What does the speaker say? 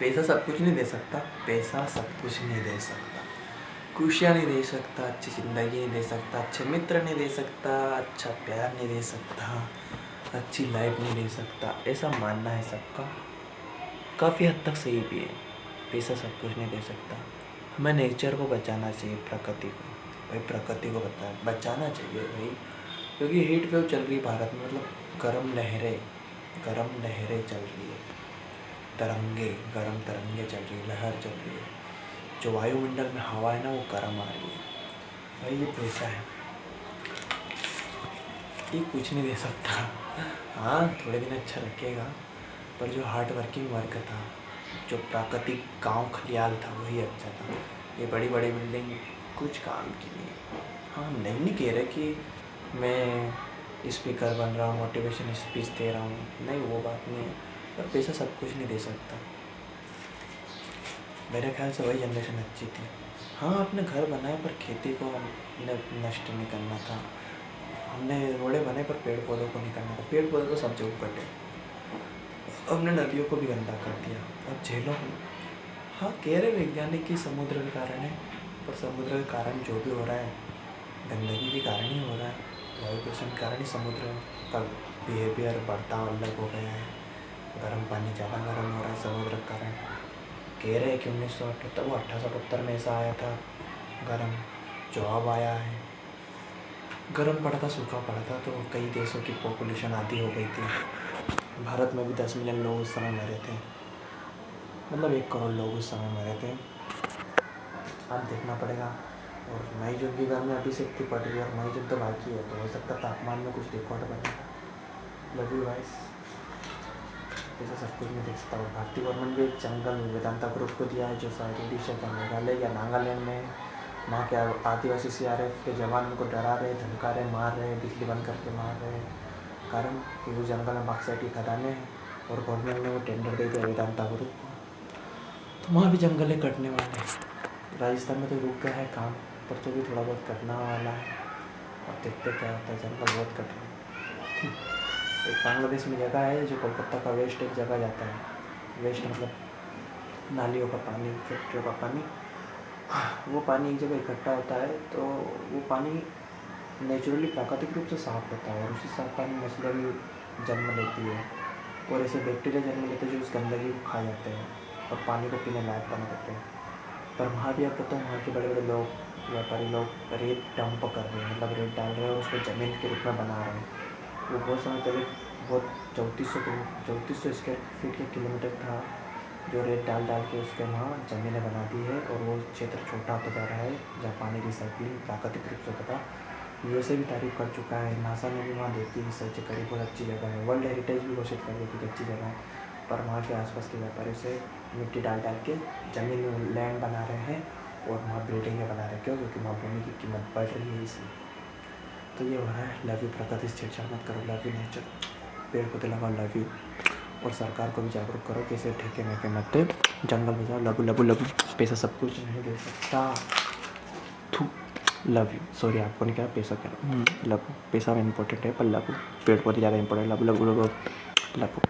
पैसा सब कुछ नहीं दे सकता, पैसा सब कुछ नहीं दे सकता, खुशियाँ नहीं दे सकता, अच्छी ज़िंदगी नहीं दे सकता, अच्छे मित्र नहीं दे सकता, अच्छा प्यार नहीं दे सकता, अच्छी लाइफ नहीं दे सकता, ऐसा मानना है सबका। काफ़ी हद तक सही भी है, पैसा सब कुछ नहीं दे सकता। हमें नेचर को बचाना चाहिए, प्रकृति को भाई, प्रकृति को बचाना चाहिए भाई, क्योंकि हीट वेव चल रही भारत में, मतलब गर्म लहरें चल रही है, गर्म तरंगे चल रही है, लहर चल रही है, जो वायुमंडल में हवा है ना वो गर्म आ रही है भाई। ये पैसा है, ये कुछ नहीं दे सकता। हाँ थोड़े दिन अच्छा रखेगा, पर जो हार्ड वर्किंग वर्क था, जो प्राकृतिक गांव खलियाल था, वही अच्छा था। ये बड़ी बड़ी बिल्डिंग कुछ काम की नहीं। हाँ नहीं कह रहे कि मैं स्पीकर बन रहा हूँ, मोटिवेशन स्पीच दे रहा हूँ, नहीं वो बात नहीं है, पर पैसा सब कुछ नहीं दे सकता। मेरे ख्याल से वही जनरेशन अच्छी थी। हाँ आपने घर बनाए पर खेती को हमने नष्ट नहीं करना था, हमने रोड़े बनाए पर पेड़ पौधों को नहीं करना था। पेड़ पौधे तो सब जगह कटे, हमने नदियों को भी गंदा कर दिया। अब झेलो। हाँ कह रहे वैज्ञानिक कि समुद्र के कारण है, पर समुद्र के कारण जो भी हो रहा है गंदगी के कारण ही हो रहा है, वायु प्रदूषण के कारण ही समुद्र का बिहेवियर बर्ताव अलग हो गया है, गर्म पानी ज़्यादा गर्म हो रहा है समुद्र के कारण। कह रहे हैं कि 1878 में ऐसा आया था गर्म, जो अब आया है गर्म पड़ा था, सूखा पड़ा था, तो कई देशों की पॉपुलेशन आधी हो गई थी। भारत में भी 10 मिलियन लोग उस समय मरे थे, मतलब 1 करोड़ लोग उस समय मरे थे। अब देखना पड़ेगा। और मई जून की गर्मी अभी से इतनी पड़ रही है, और मई जून तो बाकी है, तो हो सकता है तापमान में कुछ रिकॉर्ड बनेगा। Love you guys. ऐसा सब कुछ नहीं देख सकता। और भारतीय गवर्नमेंट भी एक जंगल वेदांता ग्रुप को दिया है, जो शायद उड़ीसा का मेघालय या नागालैंड में, वहाँ के आदिवासी CRF के जवान उनको डरा रहे, धमका रहे, मार रहे, बिजली बंद करके मार रहे, कारण कि उस जंगल में बॉक्साइट की खदानें हैं, और गवर्नमेंट ने वो टेंडर दे दिया वेदांता ग्रुप को, तो वहाँ भी जंगलें कटने वाले हैं। राजस्थान में तो रुक गया है काम, पर तो भी थोड़ा बहुत कटना वाला है। अब देखते क्या होता है, जंगल बहुत कट रहे हैं। एक बांग्लादेश में जगह है, जो कोलकाता का वेस्ट एक जगह जाता है, वेस्ट मतलब नालियों का पानी, फैक्ट्रियों का पानी, वो पानी एक जगह इकट्ठा होता है, तो वो पानी नेचुरली प्राकृतिक रूप से साफ़ होता है, और उसी साफ पानी मछलियाँ भी जन्म लेती है, और ऐसे बैक्टीरिया जन्म लेते हैं जो उस गंदगी को खा जाते हैं और पानी को पीने लायक बना देते हैं। पर वहाँ भी अब पता है, वहाँ के बड़े बड़े लोग, व्यापारी लोग रेत डंप कर रहे हैं, मतलब रेत डाल रहे हैं और उसको ज़मीन के रूप में बना रहे हैं। वो बहुत समय पहले बहुत 3400 स्क्वायर फीट के किलोमीटर था, जो रेत डाल के उसके वहाँ ज़मीनें बना दी है, और वो क्षेत्र छोटा होता जा रहा है जहाँ पानी रिसाइकलिंग प्राकृतिक रूप से होता था। USA भी तारीफ कर चुका है, नासा ने भी वहाँ देखी रिसर्च करी, बहुत अच्छी जगह है, वर्ल्ड हेरिटेज भी घोषित कर दी कि अच्छी जगह है। पर वहाँ के आसपास के व्यापारी से मिट्टी डाल के ज़मीन में लैंड बना रहे हैं, और वहाँ बिल्डिंगें बना रहे हैं। क्यों? क्योंकि वहाँ भूमि की कीमत बढ़ रही है, इसलिए। तो ये हो रहा है। लव यू प्रकृति से छेड़छाड़ मत करो, लव यू नेचर, पेड़ पौधे लगाओ, लव यू। और सरकार को भी जागरूक करो कि इसे ठेके में के मत दे, जंगल बचाओ, लव, पैसा सब कुछ नहीं दे सकता। लव यू, सॉरी आपको नहीं कहा, पैसा कह रहा हूँ, लव, पैसा में इंपॉर्टेंट है पर लव, पेड़ पौधे ज़्यादा इंपॉर्टेंट, लव।